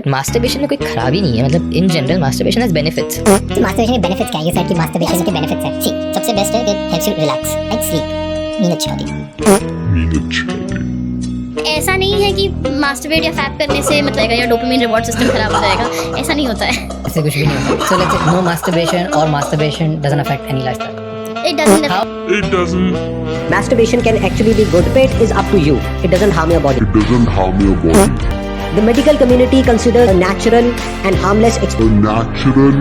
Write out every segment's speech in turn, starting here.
Masturbation में कोई खराबी नहीं है, मतलब in general masturbation has benefits. तो मास्टरबेशन के बेनिफिट्स क्या है? ये सेट कि मास्टरबेशन के बेनिफिट्स हैं। सी सबसे बेस्ट है कि helps you relax, like sleep, नींद अच्छी आती। ऐसा नहीं है कि मास्टरबेट या फैप करने से मतलब या डोपामिन रिवॉर्ड सिस्टम खराब हो जाएगा, ऐसा नहीं होता है। ऐसे कुछ भी नहीं होता। So let's say no masturbation और masturbation doesn't affect any lifestyle. It doesn't How? It doesn't. Masturbation can actually be good. It is up to you. It doesn't harm your body. It doesn't harm your body. The medical community considers a natural and harmless A natural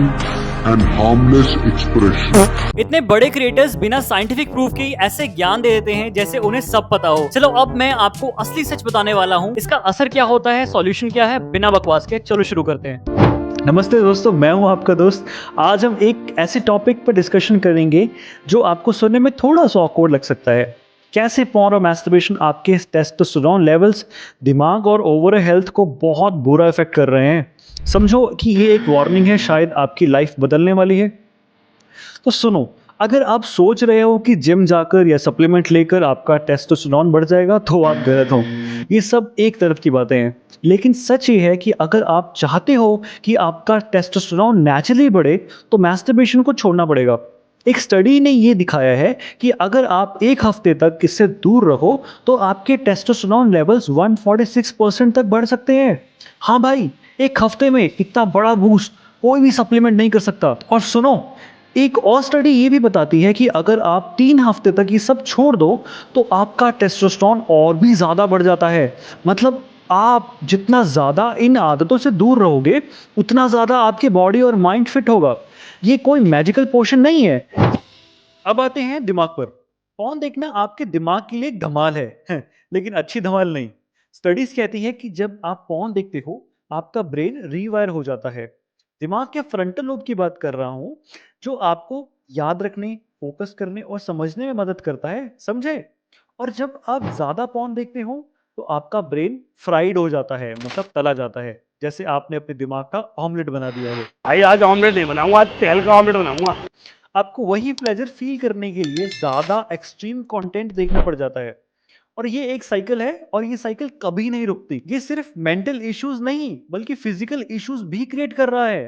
and harmless expression. इतने बड़े creators बिना scientific proof के ऐसे ज्ञान दे देते हैं जैसे उन्हें सब पता हो। चलो अब मैं आपको असली सच बताने वाला हूँ। इसका असर क्या होता है, सॉल्यूशन क्या है, बिना बकवास के चलो शुरू करते हैं। नमस्ते दोस्तों, मैं हूं आपका दोस्त। आज हम एक ऐसे टॉपिक पर डिस्कशन करेंगे जो आपको सुनने में थोड़ा सा ऑकवर्ड लग सकता है। कैसे पॉर्न और मैस्टरबेशन आपके टेस्टोस्टेरोन लेवल्स, दिमाग और ओवरऑल हेल्थ को बहुत बुरा इफेक्ट कर रहे हैं। समझो कि ये एक वार्निंग है, शायद आपकी लाइफ बदलने वाली है। तो सुनो, अगर आप सोच रहे हो कि जिम जाकर या सप्लीमेंट लेकर आपका टेस्टोस्टेरोन बढ़ जाएगा तो आप गलत हो। ये सब एक तरफ की बातें हैं, लेकिन सच ये है कि अगर आप चाहते हो कि आपका टेस्टोस्टेरोन नेचुरली बढ़े तो मैस्टरबेशन को छोड़ना पड़ेगा। एक स्टडी ने ये दिखाया है कि अगर आप एक हफ्ते तक इससे दूर रहो तो आपके टेस्टोस्टेरोन लेवल्स 146% तक बढ़ सकते हैं। हाँ भाई, एक हफ्ते में इतना बड़ा बूस्ट कोई भी सप्लीमेंट नहीं कर सकता। और सुनो, एक और स्टडी ये भी बताती है कि अगर आप 3 हफ्ते तक ये सब छोड़ दो तो आपका टेस्टोस्टेरोन और भी ज़्यादा बढ़ जाता है। मतलब आप जितना ज़्यादा इन आदतों से दूर रहोगे उतना ज़्यादा आपकी बॉडी और माइंड फिट होगा। ये कोई मैजिकल पोशन नहीं है। अब आते हैं दिमाग पर। पॉर्न देखना आपके दिमाग के लिए धमाल है लेकिन अच्छी धमाल नहीं। स्टडीज कहती है कि जब आप पॉर्न देखते हो आपका ब्रेन रीवायर हो जाता है। दिमाग के फ्रंटल लोब की बात कर रहा हूं, जो आपको याद रखने, फोकस करने और समझने में मदद करता है, समझे? और जब आप ज्यादा पॉर्न देखते हो तो आपका ब्रेन फ्राइड हो जाता है, मतलब तला जाता है, जैसे आपने अपने दिमाग का ऑमलेट बना दिया हो। भाई आज ऑमलेट नहीं बनाऊंगा, आज तेल का ऑमलेट बनाऊंगा। आपको वही प्लेजर फील करने के लिए ज्यादा एक्सट्रीम कंटेंट देखना पड़ जाता है। और ये एक साइकिल है और ये साइकिल कभी नहीं रुकती। ये सिर्फ मेंटल इश्यूज नहीं बल्कि फिजिकल इश्यूज भी क्रिएट कर रहा है।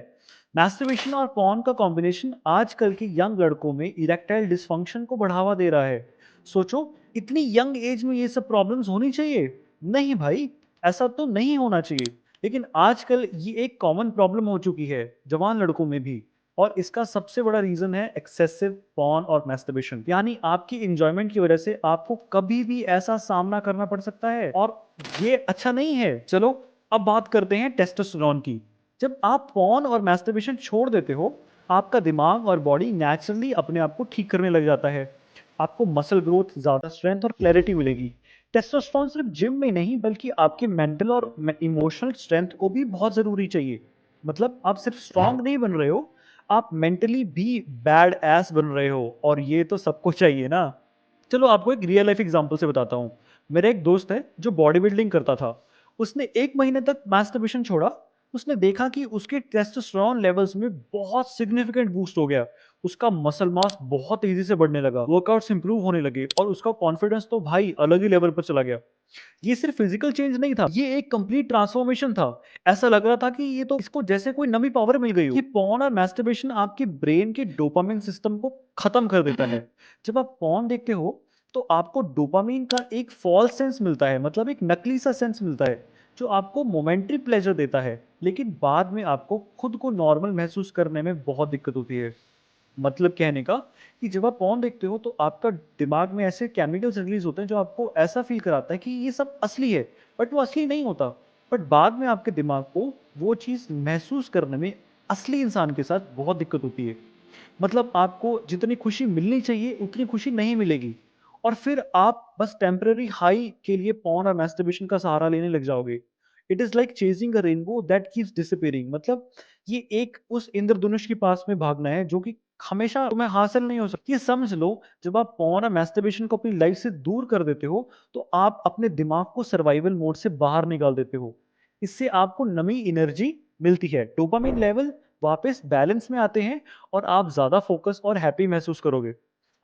मैस्टरबेशन और पॉर्न का कॉम्बिनेशन आजकल के यंग लड़कों में इरेक्टाइल डिसफंक्शन को बढ़ावा दे रहा है। सोचो, इतनी यंग एज में ये सब प्रॉब्लम्स होनी चाहिए? नहीं भाई, ऐसा तो नहीं होना चाहिए। लेकिन आजकल ये एक कॉमन प्रॉब्लम हो चुकी है जवान लड़कों में भी। और इसका सबसे बड़ा रीजन है एक्सेसिव पॉर्न और मैस्टरबेशन। यानी आपकी इंजॉयमेंट की वजह से आपको कभी भी ऐसा सामना करना पड़ सकता है और ये अच्छा नहीं है। चलो अब बात करते हैं टेस्टोस्टेरोन की। जब आप पॉर्न और मैस्टरबेशन छोड़ देते हो, आपका दिमाग और बॉडी नेचुरली अपने आप को ठीक करने लग जाता है। आपको मसल ग्रोथ, ज्यादा स्ट्रेंथ और क्लैरिटी मिलेगी। टेस्टोस्टेरोन सिर्फ जिम में नहीं बल्कि आपके मेंटल और इमोशनल स्ट्रेंथ को भी बहुत जरूरी चाहिए। मतलब आप सिर्फ स्ट्रांग नहीं बन रहे हो, आप मेंटली भी बैड एस बन रहे हो, और ये तो सबको चाहिए ना। चलो आपको एक रियल लाइफ एग्जांपल से बताता हूँ। मेरा एक दोस्त है जो बॉडी बिल्डिंग करता था। उसने 1 महीने तक मैस्टरबेशन छोड़ा। उसने देखा कि उसके टेस्टोस्टेरोन लेवल्स में बहुत सिग्निफिकेंट बूस्ट हो गया। उसका मसल मास बहुत तेजी से बढ़ने लगा, वर्कआउट्स इंप्रूव होने लगे और उसका कॉन्फिडेंस तो भाई अलग ही लेवल पर चला गया। ये सिर्फ फिजिकल चेंज नहीं था, ये एक कंप्लीट ट्रांसफॉर्मेशन था। ऐसा लग रहा था कि ये तो इसको जैसे कोई नई पावर मिल गई हो। ये पॉर्न और मैस्टरबेशन आपके ब्रेन के डोपामिन सिस्टम को खत्म कर देता है। जब आप पॉर्न देखते हो तो आपको डोपामिन का एक फॉल्स सेंस मिलता है, मतलब एक नकली सा सेंस मिलता है जो आपको मोमेंटरी प्लेजर देता है, लेकिन बाद में आपको खुद को नॉर्मल महसूस करने में बहुत दिक्कत होती है। मतलब कहने का कि जब आप पॉर्न देखते हो तो आपका दिमाग में ऐसे केमिकल्स रिलीज होते हैं जो आपको ऐसा फील कराता है कि ये सब असली है, बट वो असली नहीं होता। बट बाद में आपके दिमाग को वो चीज़ महसूस करने में असली इंसान के साथ बहुत दिक्कत होती है। मतलब आपको जितनी खुशी मिलनी चाहिए उतनी खुशी नहीं मिलेगी, और फिर आप बस टेम्पररी हाई के लिए पॉर्न और मैस्टरबेशन का सहारा लेने लग जाओगे। It is like chasing a rainbow that keeps disappearing. मतलब ये एक उस इंद्रधनुष के पास में भागना है जो कि हमेशा तुम्हें हासिल नहीं हो सकती। ये समझ लो, जब आप पॉर्न और मैस्टरबेशन को अपनी लाइफ से दूर कर देते हो तो आप अपने दिमाग को सर्वाइवल मोड से बाहर निकाल देते हो। इससे आपको नई एनर्जी मिलती है, डोपामिन लेवल वापस बैलेंस में आते हैं और आप ज्यादा फोकस और हैप्पी महसूस करोगे।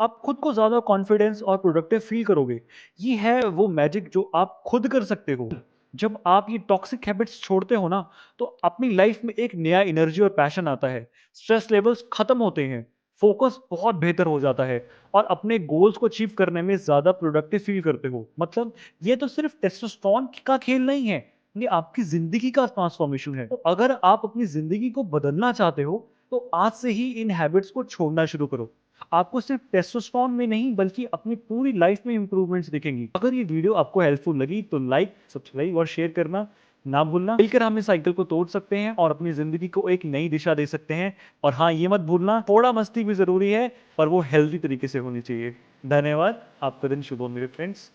आप खुद को ज्यादा कॉन्फिडेंस और प्रोडक्टिव फील करोगे। ये है वो मैजिक जो आप खुद कर सकते हो। जब आप ये टॉक्सिक हैबिट्स छोड़ते हो ना, तो अपनी लाइफ में एक नया एनर्जी और पैशन आता है। स्ट्रेस लेवल्स खत्म होते हैं, फोकस बहुत बेहतर हो जाता है और अपने गोल्स को अचीव करने में ज़्यादा प्रोडक्टिव फील करते हो। मतलब ये तो सिर्फ टेस्टोस्टेरोन का खेल नहीं है, ये आपकी ज़िंदगी का ट्रांसफॉर्मेशन है। तो अगर आप अपनी ज़िंदगी को बदलना चाहते हो, तो आज से ही इन हैबिट्स को छोड़ना शुरू करो। आपको सिर्फ टेस्टोस्टेरोन में नहीं बल्कि अपनी पूरी लाइफ में इंप्रूवमेंट्स दिखेंगी। अगर ये वीडियो आपको हेल्पफुल लगी तो लाइक, सब्सक्राइब और शेयर करना ना भूलना। मिलकर हम इस साइकिल को तोड़ सकते हैं और अपनी जिंदगी को एक नई दिशा दे सकते हैं। और हाँ, ये मत भूलना, थोड़ा मस्ती भी जरूरी है पर वो हेल्दी तरीके से होनी चाहिए। धन्यवाद। आपका दिन शुभ हो मेरे फ्रेंड्स।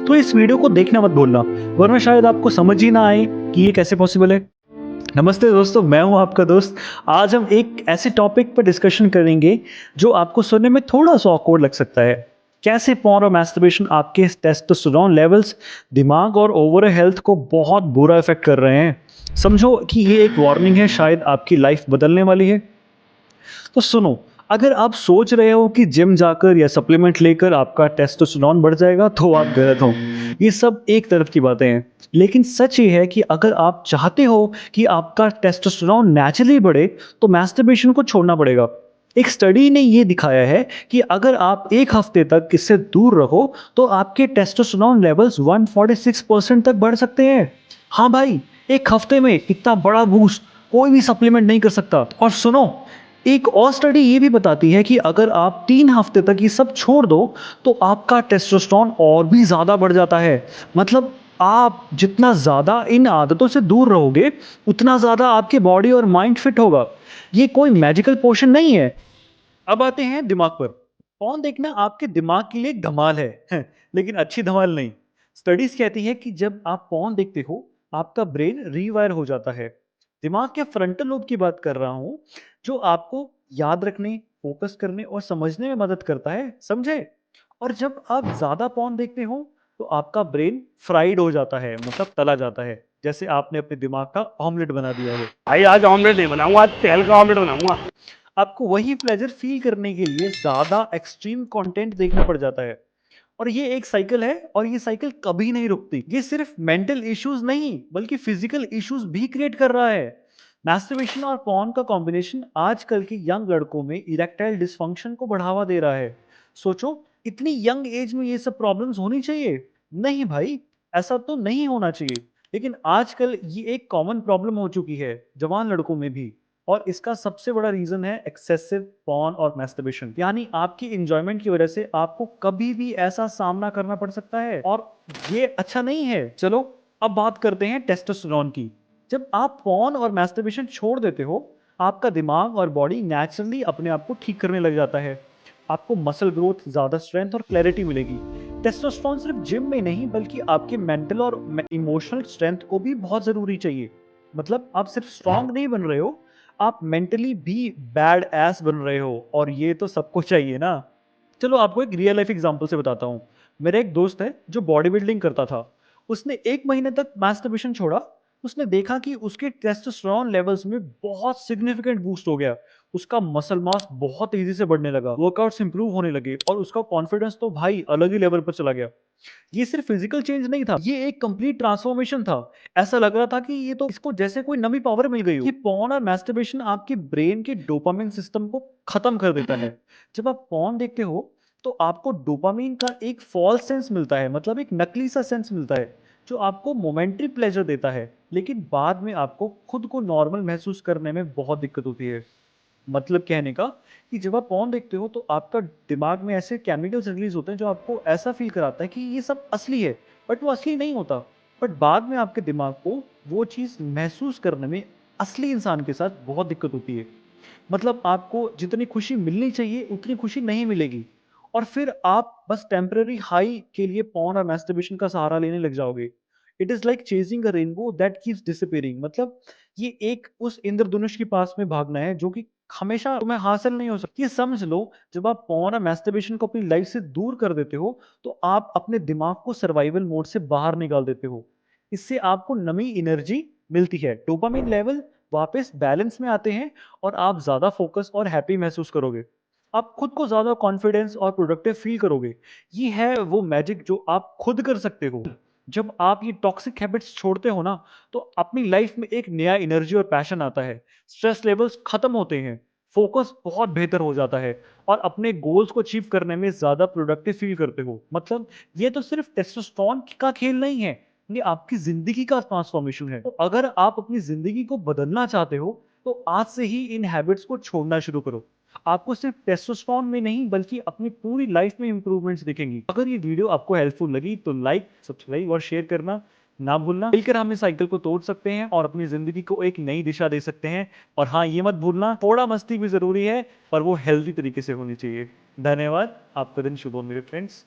तो इस वीडियो को देखना मत भूलना, वरना शायद आपको समझ ही ना आए कि ये कैसे पॉसिबल है। नमस्ते दोस्तों, मैं हूं आपका दोस्त। आज हम एक ऐसे टॉपिक पर डिस्कशन करेंगे जो आपको सुनने में थोड़ा सा ऑकवर्ड लग सकता है। कैसे पॉर्न और मैस्टरबेशन आपके टेस्टोस्टेरोन लेवल्स, दिमाग और ओवरऑल हेल्थ को बहुत बुरा इफेक्ट कर रहे हैं। समझो कि ये एक वार्निंग है, शायद आपकी लाइफ बदलने वाली है। तो सुनो, अगर आप सोच रहे हो कि जिम जाकर या सप्लीमेंट लेकर आपका टेस्टोस्टेरोन बढ़ जाएगा तो आप गलत हो। ये सब एक तरफ की बातें हैं, लेकिन सच ये है कि अगर आप चाहते हो कि आपका टेस्टोस्टेरोन नेचुरली बढ़े तो मैस्टरबेशन को छोड़ना पड़ेगा। एक स्टडी ने ये दिखाया है कि अगर आप एक हफ्ते तक इससे दूर रहो तो आपके टेस्टोस्टेरोन लेवल्स 146% तक बढ़ सकते हैं। हाँ भाई, एक हफ्ते में इतना बड़ा बूस्ट कोई भी सप्लीमेंट नहीं कर सकता। और सुनो, एक और स्टडी ये भी बताती है कि अगर आप 3 हफ्ते तक ये सब छोड़ दो तो आपका टेस्टोस्टेरोन और भी ज़्यादा बढ़ जाता है। मतलब आप जितना ज़्यादा इन आदतों से दूर रहोगे उतना ज़्यादा आपकी बॉडी और माइंड फिट होगा। ये कोई मैजिकल पोशन नहीं है। अब आते हैं दिमाग पर। पॉर्न देखना आपके दिमाग के लिए एक धमाल है लेकिन अच्छी धमाल नहीं। स्टडीज कहती है कि जब आप पॉर्न देखते हो आपका ब्रेन रीवायर हो जाता है। दिमाग के फ्रंटल लोब की बात कर रहा हूं, जो आपको याद रखने, फोकस करने और समझने में मदद करता है, समझे। और जब आप ज्यादा पॉर्न देखते हो तो आपका ब्रेन फ्राइड हो जाता है, मतलब तला जाता है, जैसे आपने अपने दिमाग का ऑमलेट बना दिया है। भाई आज ऑमलेट नहीं बनाऊंगा, आज तेल का ऑमलेट बनाऊंगा। आपको वही प्लेजर फील करने के लिए ज्यादा एक्सट्रीम कंटेंट देखना पड़ जाता है। और ये एक साइकिल है और ये साइकिल कभी नहीं रुकती। ये सिर्फ मेंटल इश्यूज नहीं बल्कि फिजिकल इश्यूज भी क्रिएट कर रहा है। मैस्टरबेशन और पॉर्न का कॉम्बिनेशन आजकल के यंग लड़कों में इरेक्टाइल डिसफंक्शन को बढ़ावा दे रहा है। सोचो, इतनी यंग एज में ये सब प्रॉब्लम्स होनी चाहिए? नहीं भाई, ऐसा तो नहीं होना चाहिए। लेकिन आजकल ये एक कॉमन प्रॉब्लम हो चुकी है जवान लड़कों में भी। और इसका सबसे बड़ा रीजन है एक्सेसिव पॉर्न और मैस्टरबेशन। यानी आपकी इंजॉयमेंट की वजह से आपको कभी भी ऐसा सामना करना पड़ सकता है और ये अच्छा नहीं है। चलो अब बात करते हैं टेस्टोस्टेरोन की। जब आप पॉर्न और मैस्टरबेशन छोड़ देते हो, आपका दिमाग और बॉडी नेचुरली अपने आप को ठीक करने लग जाता है। आपको मसल ग्रोथ, ज्यादा स्ट्रेंथ और क्लैरिटी मिलेगी। टेस्टोस्टेरोन सिर्फ जिम में नहीं बल्कि आपके मेंटल और इमोशनल स्ट्रेंथ को भी बहुत जरूरी चाहिए। मतलब आप सिर्फ स्ट्रांग नहीं बन रहे हो, आप मेंटली भी बैड एस बन रहे हो, और ये तो सबको चाहिए ना। चलो आपको एक रियल लाइफ एग्जांपल से बताता हूँ। मेरा एक दोस्त है जो बॉडी बिल्डिंग करता था। उसने 1 महीने तक मैस्टरबेशन छोड़ा। उसने देखा कि उसके टेस्टोस्टेरोन लेवल्स में बहुत सिग्निफिकेंट बूस्ट हो गया। उसका मसल मास बहुत तेजी से बढ़ने लगा, वर्कआउट्स इंप्रूव होने लगे और उसका कॉन्फिडेंस तो भाई अलग ही लेवल पर चला गया। ये सिर्फ फिजिकल चेंज नहीं था, ये एक कंप्लीट ट्रांसफॉर्मेशन था। ऐसा लग रहा था कि ये तो इसको जैसे कोई नई पावर मिल गई हो। ये पॉर्न और मैस्टरबेशन आपके ब्रेन के डोपामिन सिस्टम को खत्म कर देता है। जब आप पॉर्न देखते हो तो आपको डोपामिन का एक फॉल्स सेंस मिलता है, मतलब एक नकली सा सेंस मिलता है जो आपको मोमेंटरी प्लेजर देता है, लेकिन बाद में आपको खुद को नॉर्मल महसूस करने में बहुत दिक्कत होती है। मतलब कहने का कि जब आप पॉर्न देखते हो तो आपका दिमाग में ऐसे केमिकल्स रिलीज होते हैं जो आपको ऐसा फील कराता है कि ये सब असली है, बट वो असली नहीं होता। बट बाद में आपके दिमाग को वो चीज़ महसूस करने में असली इंसान के साथ बहुत दिक्कत होती है। मतलब आपको जितनी खुशी मिलनी चाहिए उतनी खुशी नहीं मिलेगी, और फिर आप बस टेम्पररी हाई के लिए पॉर्न और मैस्टरबेशन का सहारा लेने लग जाओगे। It is like chasing a rainbow that keeps disappearing. मतलब ये एक उस इंद्रधनुष के पास में भागना है जो कि हमेशा तुम्हें हासिल नहीं हो सकती। ये समझ लो, जब आप पॉर्न और मैस्टरबेशन को अपनी लाइफ से दूर कर देते हो तो आप अपने दिमाग को सर्वाइवल मोड से बाहर निकाल देते हो। इससे आपको नई एनर्जी मिलती है, डोपामिन लेवल वापस बैलेंस में आते हैं और आप ज्यादा फोकस और हैप्पी महसूस करोगे। आप खुद को ज्यादा कॉन्फिडेंस और प्रोडक्टिव फील करोगे। ये है वो मैजिक जो आप खुद कर सकते हो। जब आप ये टॉक्सिक हैबिट्स छोड़ते हो ना, तो अपनी लाइफ में एक नया एनर्जी और पैशन आता है। स्ट्रेस लेवल्स खत्म होते हैं, फोकस बहुत बेहतर हो जाता है और अपने गोल्स को अचीव करने में ज़्यादा प्रोडक्टिव फील करते हो। मतलब ये तो सिर्फ टेस्टोस्टेरोन का खेल नहीं है, ये आपकी ज़िंदगी का ट्रांसफॉर्मेशन है। तो अगर आप अपनी ज़िंदगी को बदलना चाहते हो, तो आज से ही इन हैबिट्स को छोड़ना शुरू करो। आपको सिर्फ टेस्टोस्टेरोन में नहीं बल्कि अपनी पूरी लाइफ में इंप्रूवमेंट्स दिखेंगी। अगर ये वीडियो आपको हेल्पफुल लगी तो लाइक, सब्सक्राइब और शेयर करना ना भूलना। मिलकर हम इस साइकिल को तोड़ सकते हैं और अपनी जिंदगी को एक नई दिशा दे सकते हैं। और हाँ, ये मत भूलना, थोड़ा मस्ती भी जरूरी है पर वो हेल्दी तरीके से होनी चाहिए। धन्यवाद। आपका दिन शुभ हो मेरे फ्रेंड्स।